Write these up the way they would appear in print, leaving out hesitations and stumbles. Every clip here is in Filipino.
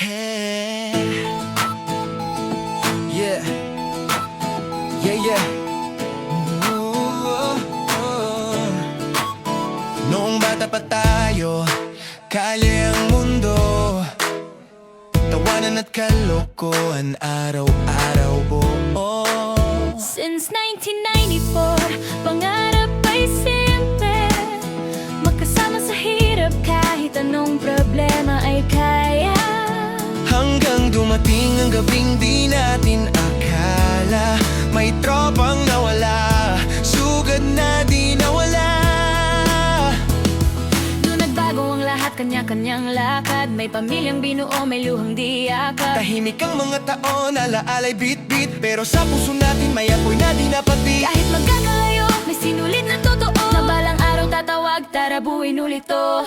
Hey. Yeah. Yeah, yeah. Ooh, Noong bata pa tayo, kalye ang mundo, tawanan at kalokohan araw-araw buo. Since 1994, pangarap ay simple, magkasama sa hirap kahit anong problema ay kaya. Hanggang dumating ang gabing di natin akala, may tropang nawala, sugad na di nawala. Doon nagbago ang lahat, kanya-kanyang lakad, may pamilyang binuo, may luhang di yakap. Tahimik ang mga taon, alaalay bit-bit, pero sa puso natin may apoy na di napati. Kahit magkakalayo, may sinulit na totoo, na balang araw tatawag, tara buuin ulit to.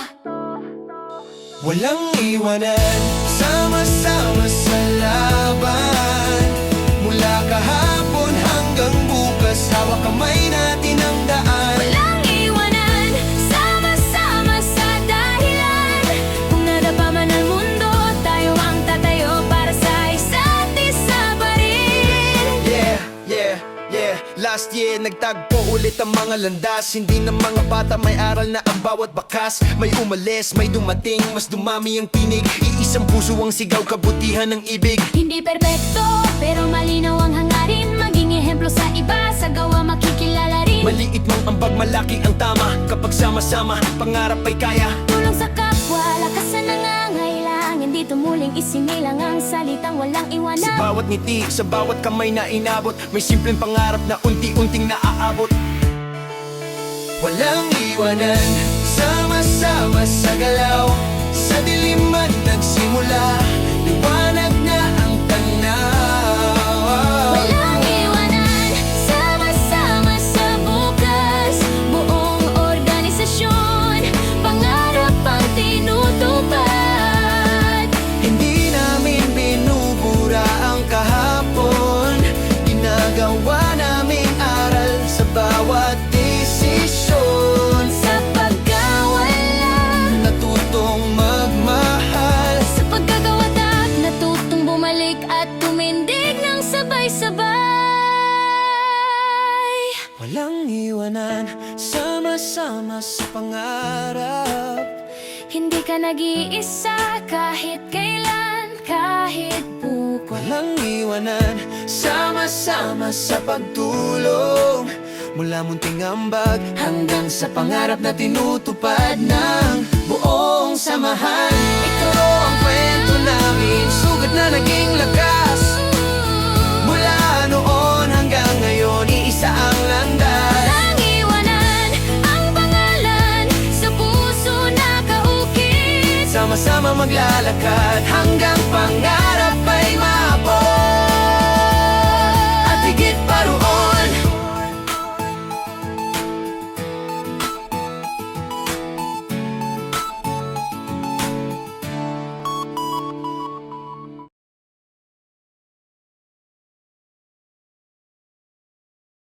Walang iwanan, sama-sama sa laban. Mula kahapon hanggang bukas, hawak kamay natin ang daan. Walang iwanan, sama-sama sa dahilan. Kung nadapa man ang mundo, tayo ang tatayo para sa isa't isa pa rin. Yeah, yeah, yeah. Last year, nagtagpo ulit ang mga landas. Hindi na mga bata, may aral na ang bawat bakas. May umalis, may dumating, mas dumami ang tinig. Iisang puso ang sigaw, kabutihan ng ibig. Hindi perpekto, pero malinaw ang hangarin. Maging ehemplo sa iba, sa gawa makikilala rin. Maliit mang ambag, malaki ang tama. Kapag sama-sama, pangarap ay kaya. Tulong sa kapwa, lakas na nangangailangan. Dito muling isinilang ang salitang walang Sa iwanan. bawat ngiti, sa bawat kamay na inabot, may simpleng pangarap na unti-unting naaabot. Walang iwanan, sama-sama sa galaw. Sa dilim man nagsimula, liwanag na ang tanaw. Walang iwanan, sama-sama sa bukas. Buong organisasyon, pangarap ang tinutupad. Hindi namin binubura ang kahapon, ginagawa naming aral sa bawat desisyon. Sa pagkawalan, Natutong magmahal, sa pagkagawatak, natutong bumalik at tumindig ng sabay-sabay. walang iwanan, sama-sama sa pangarap. Hindi ka nag-iisa kahit kailan, kahit bukas. Walang iwanan, sama-sama sa pagtulong. Mula munting ambag hanggang sa pangarap na tinutupad ng buong samahan. Ito ang kwento namin, sugad na naging lakas. Mula noon hanggang ngayon, iisa ang landas. Walang iwanan, ang pangalan sa puso nakaukit. Sama-sama maglalakad hanggang pangarap